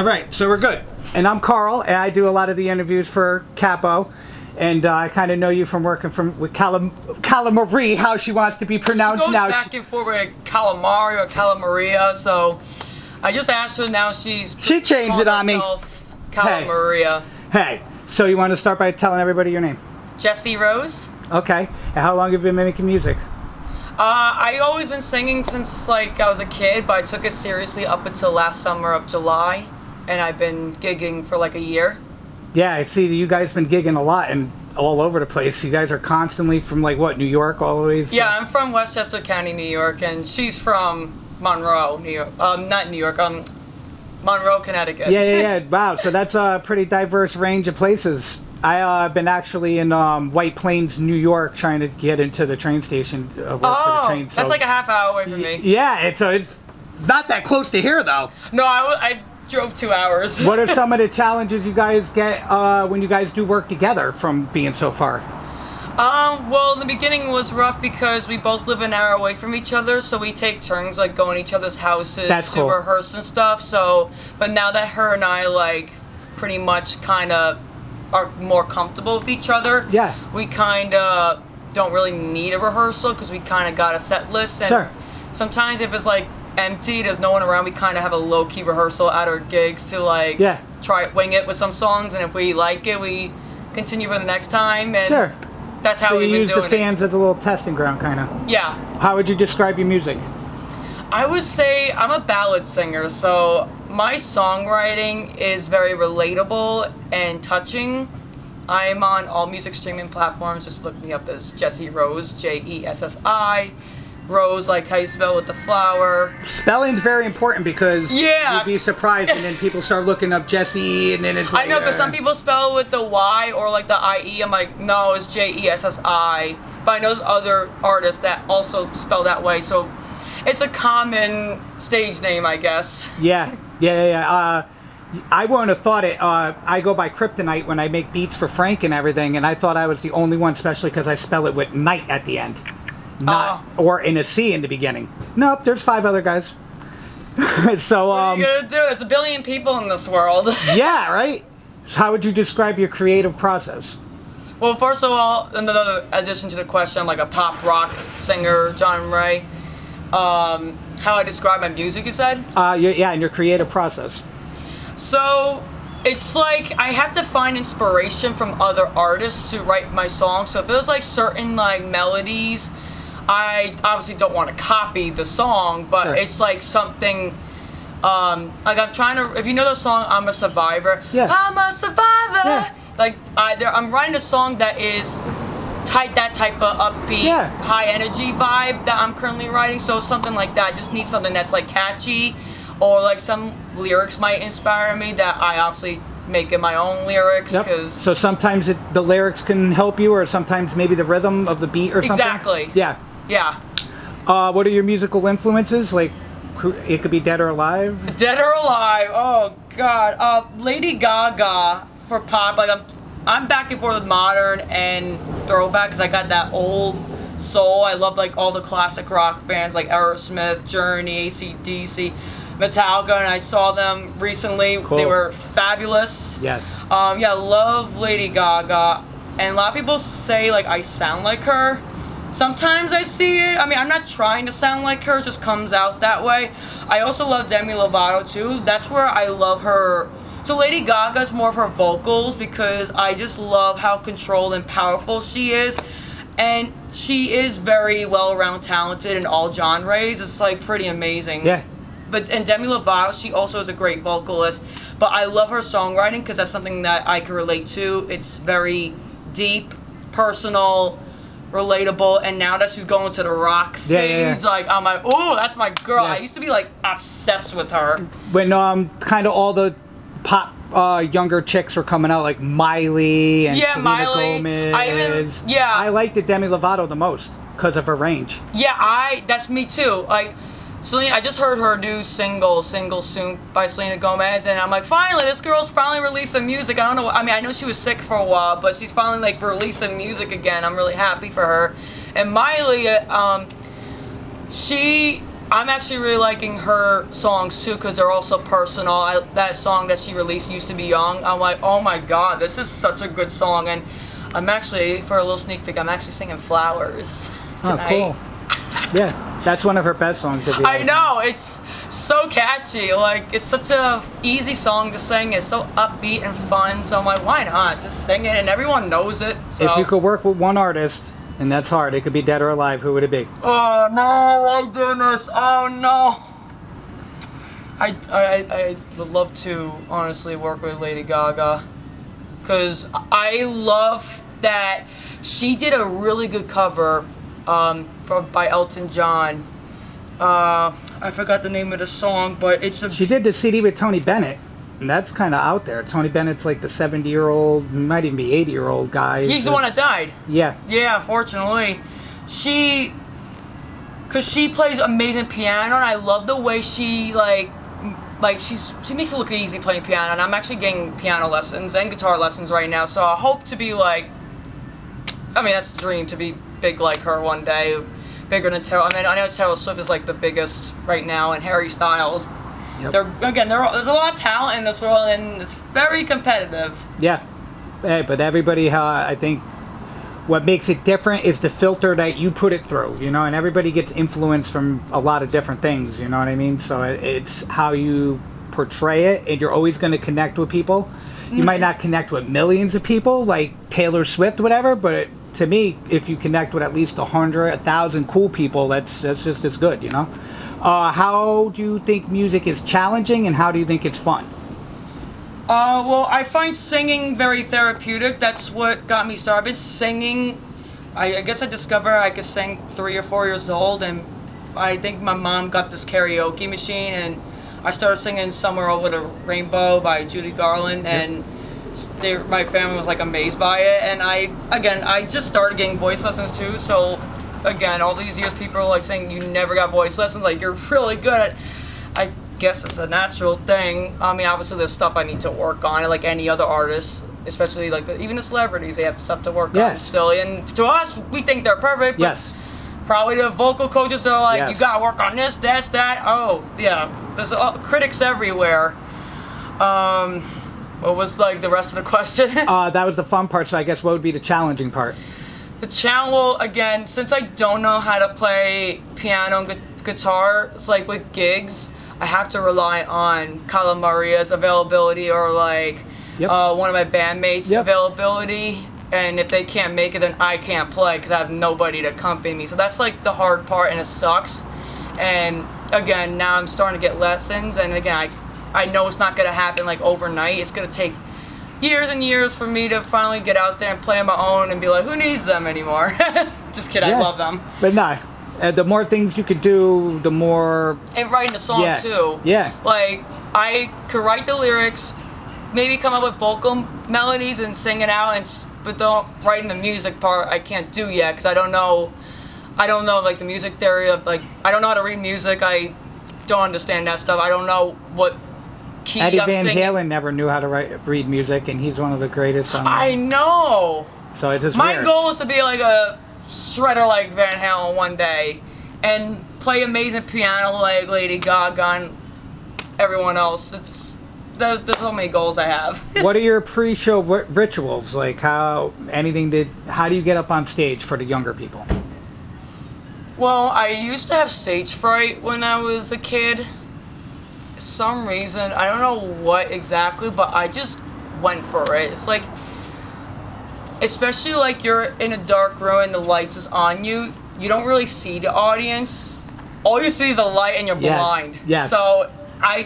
All right, so we're good. And I'm Carl, and I do a lot of the interviews for Capo. And I kind of know you from working with Calamari, how she wants to be pronounced she goes now. Back and forth with Calamari or Calamaria, so I just asked her. Now she changed it on me. Calamaria. Hey, so you want to start by telling everybody your name? Jessi Rose. Okay. And how long have you been making music? I always been singing since like I was a kid, but I took it seriously up until last summer of July, and I've been gigging for like a year. Yeah, I see you guys been gigging a lot and all over the place. You guys are constantly from like what, New York all the way? Yeah, I'm from Westchester County, New York, and she's from Monroe, New York. Not New York, Monroe, Connecticut. Yeah. Wow, so that's a pretty diverse range of places. I've been actually in White Plains, New York, trying to get into the train station. Work for the train, so. That's like a half hour away from me. Yeah, it's not that close to here though. No, I drove 2 hours. What are some of the challenges you guys get when you guys do work together from being so far? Well, the beginning was rough because we both live an hour away from each other, so we take turns like going to each other's houses to rehearse and stuff. So, but now that her and I like pretty much kind of are more comfortable with each other, yeah, we kind of don't really need a rehearsal because we kind of got a set list. And sometimes if it's like empty, there's no one around, we kind of have a low-key rehearsal at our gigs to like try wing it with some songs, and if we like it, we continue for the next time. And that's how we've been doing it. So you use the fans as a little testing ground, kind of. Yeah. How would you describe your music? I would say I'm a ballad singer, so my songwriting is very relatable and touching. I'm on all music streaming platforms. Just look me up as Jessi Rose, Jessi. Rose, like how you spell with the flower. Spelling's very important because you'd be surprised, and then people start looking up Jessi, and then it's like, I know, because some people spell with the Y or like the IE. I'm like, no, it's Jessi. But I know there's other artists that also spell that way, so it's a common stage name, I guess. Yeah. I wouldn't have thought it. I go by Criptoknight when I make beats for Frank and everything, and I thought I was the only one, especially because I spell it with night at the end. Or in a C in the beginning. Nope, there's 5 other guys. So what are you gonna do? There's a billion people in this world. Yeah, right? So how would you describe your creative process? Well, first of all, another addition to the question, I'm like a pop rock singer, genre. How I describe my music, you said? Yeah, and your creative process. So it's like I have to find inspiration from other artists to write my songs. So if there's like certain like melodies, I obviously don't want to copy the song, but it's like something, like I'm trying to, if you know the song I'm a Survivor, I'm a survivor, like I'm writing a song that is that type of upbeat, high energy vibe that I'm currently writing, so something like that. I just need something that's like catchy, or like some lyrics might inspire me that I obviously make in my own lyrics. So sometimes the lyrics can help you, or sometimes maybe the rhythm of the beat or something? Exactly. Yeah. What are your musical influences? Like, it could be Dead or Alive? Dead or Alive, oh god. Lady Gaga for pop. Like I'm back and forth with modern and throwback because I got that old soul. I love like all the classic rock bands like Aerosmith, Journey, AC/DC, Metallica, and I saw them recently. They were fabulous. Yes. Yeah, love Lady Gaga, and a lot of people say like I sound like her. Sometimes I see it. I mean, I'm not trying to sound like her, it just comes out that way. I also love Demi Lovato too. That's where I love her. So Lady Gaga's more of her vocals because I just love how controlled and powerful she is. And she is very well-rounded, talented in all genres. It's like pretty amazing. Yeah. And Demi Lovato, she also is a great vocalist. But I love her songwriting because that's something that I can relate to. It's very deep, personal, relatable, and now that she's going to the rock stage, like I'm like, oh, that's my girl. I used to be like obsessed with her. When kind of all the pop younger chicks were coming out, like Miley and Selena Gomez. I liked the Demi Lovato the most because of her range. Yeah, that's me too. Like Selena, I just heard her new single soon by Selena Gomez, and I'm like, finally, this girl's finally releasing music. I don't know, I mean, I know she was sick for a while, but she's finally like releasing music again. I'm really happy for her. And Miley, she I'm actually really liking her songs too because they're also personal. That song that she released, Used to Be Young, I'm like, oh my god, this is such a good song. And I'm actually, for a little sneak peek, I'm actually singing Flowers tonight. Oh, cool. Yeah, that's one of her best songs. I know, it's so catchy. Like, it's such a easy song to sing. It's so upbeat and fun. So I'm like, why not? Just sing it, and everyone knows it. So. If you could work with one artist, and that's hard, it could be dead or alive, who would it be? Oh no, my goodness. Oh no. I would love to honestly work with Lady Gaga. Because I love that she did a really good cover by Elton John. I forgot the name of the song, but it's a... She did the CD with Tony Bennett, and that's kind of out there. Tony Bennett's like the 70-year-old, might even be 80-year-old guy. He's the one that died. Yeah. Yeah, unfortunately. Because she plays amazing piano, and I love the way she, she makes it look easy playing piano, and I'm actually getting piano lessons and guitar lessons right now, so I hope to be that's a dream, to be big like her one day, bigger than Taylor. I mean, I know Taylor Swift is like the biggest right now, and Harry Styles. Yep. There's a lot of talent in this world, and it's very competitive. Yeah, hey, but everybody, I think, what makes it different is the filter that you put it through, and everybody gets influenced from a lot of different things, you know what I mean? So it's how you portray it, and you're always going to connect with people. You might not connect with millions of people, like Taylor Swift, whatever, but to me, if you connect with at least 100, 1,000 cool people, that's just as good, How do you think music is challenging, and how do you think it's fun? Well, I find singing very therapeutic. That's what got me started. Singing, I guess I discovered I could sing 3 or 4 years old, and I think my mom got this karaoke machine, and I started singing Somewhere Over the Rainbow by Judy Garland, and my family was amazed by it. And I just started getting voice lessons too, so again, all these years people are saying you never got voice lessons, you're really good at it. I guess it's a natural thing. I mean, obviously there's stuff I need to work on, like any other artist, especially even the celebrities, they have stuff to work on still. And to us, we think they're perfect, but probably the vocal coaches are you gotta work on this, that. Oh, yeah, there's critics everywhere. What was the rest of the question? That was the fun part, so I guess what would be the challenging part? The challenge, well, again, since I don't know how to play piano and guitar, it's with gigs, I have to rely on Kyla Maria's availability or one of my bandmates' availability. And if they can't make it, then I can't play because I have nobody to accompany me. So that's the hard part, and it sucks. And again, now I'm starting to get lessons, and again, I know it's not going to happen overnight. It's going to take years and years for me to finally get out there and play on my own and be who needs them anymore? Just kidding, I love them. But no, the more things you could do, the more... And writing the song too. Yeah. I could write the lyrics, maybe come up with vocal melodies and sing it out, but writing the music part I can't do yet because I don't know the music theory of I don't know how to read music. I don't understand that stuff. I don't know what key Eddie I'm Van singing. Halen never knew how to read music, and he's one of the greatest. I know. So it's just my weird. goal is to be a shredder like Van Halen one day, and play amazing piano like Lady Gaga and everyone else. There's so many goals I have. What are your pre-show rituals? How do you get up on stage for the younger people? Well, I used to have stage fright when I was a kid. For some reason, I don't know what exactly, but I just went for it. It's especially you're in a dark room and the lights is on you, you don't really see the audience. All you see is a light and you're blind. Yes. So I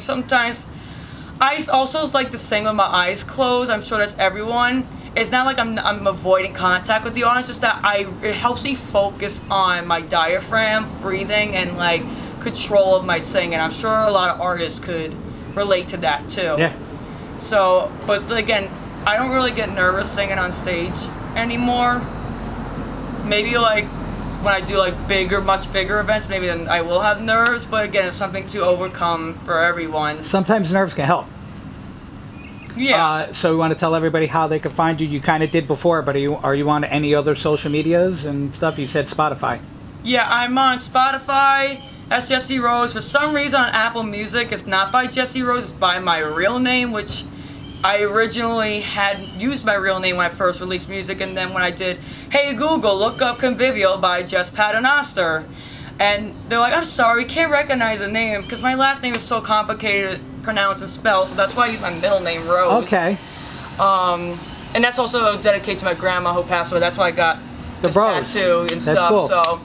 also like to sing with my eyes closed. I'm sure that's everyone. It's not I'm avoiding contact with the audience, just that it helps me focus on my diaphragm, breathing, and control of my singing. I'm sure a lot of artists could relate to that too. Yeah. So, but again, I don't really get nervous singing on stage anymore. Maybe when I do much bigger events, maybe then I will have nerves, but again, it's something to overcome for everyone. Sometimes nerves can help. Yeah. So we want to tell everybody how they can find you. You kind of did before, but are you on any other social medias and stuff? You said Spotify. Yeah, I'm on Spotify, as Jessi Rose. For some reason on Apple Music, it's not by Jessi Rose, it's by my real name, which I originally had used my real name when I first released music, and then when I did, hey Google, look up Convivial by Jess Paternoster. And they're like, I'm sorry, we can't recognize the name, because my last name is so complicated to pronounce and spell, so that's why I use my middle name, Rose. Okay. And that's also dedicated to my grandma who passed away. That's why I got this Rose. tattoo and That's stuff. cool. So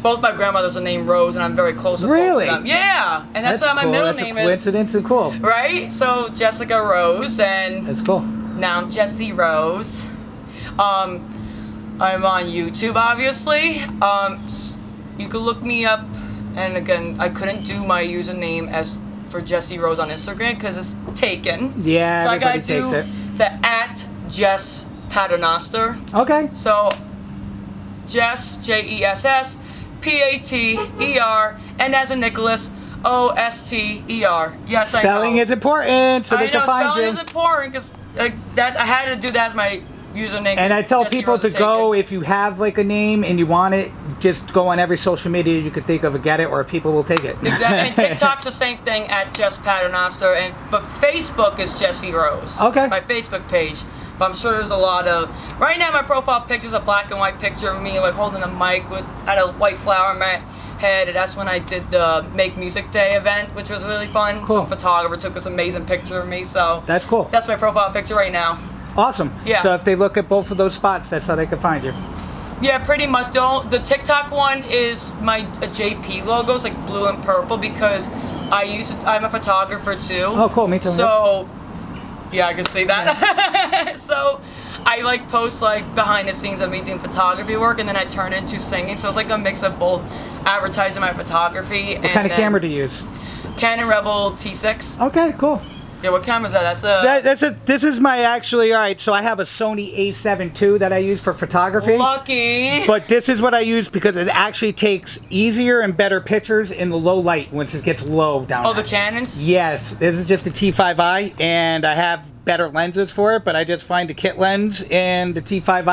both my grandmothers are named Rose, and I'm very close with Really? both of them. Yeah, and that's what my cool. middle That's name a coincidence and cool. is. Right? So Jessica Rose, and That's cool. now I'm Jessi Rose. I'm on YouTube, obviously. You can look me up, and again, I couldn't do my username as for Jessi Rose on Instagram because it's taken. Yeah, so I everybody gotta do takes the @Jess Paternoster. it. Okay. So Jess, Jess, Pater, and as in Nicholas, Oster. Yes, I know. Spelling is important, so they I can know find spelling you. is important because that's I had to do that as my username. And I tell Jessi people Rose to is go, taken. if you have like a name and you want it, just go on every social media you could think of and get it, or people will take it. Exactly. And TikTok's the same thing @Jess Paternoster, but Facebook is Jessi Rose. Okay. My Facebook page. But I'm sure there's a lot of. Right now, my profile picture is a black and white picture of me like holding a mic with had a white flower in my head. And that's when I did the Make Music Day event, which was really fun. Cool. Some photographer took this amazing picture of me, so That's cool. that's my profile picture right now. Awesome. Yeah. So if they look at both of those spots, that's how they can find you. Yeah, pretty much. The TikTok one is my JP logo. It's like blue and purple because I'm a photographer too. Oh, cool. Me too. So, yeah, I can see that. So, I like post like behind the scenes of me doing photography work, and then I turn it into singing. So it's like a mix of both advertising my photography. What kind of camera do you use? Canon Rebel T6. Okay, cool. Yeah, what camera is that? This is my actually, all right, so I have a Sony A7 II that I use for photography. Lucky. But this is what I use because it actually takes easier and better pictures in the low light once it gets low down Oh, there. the Canons? Yes, this is just a T5i, and I have better lenses for it, but I just find the kit lens and the T5i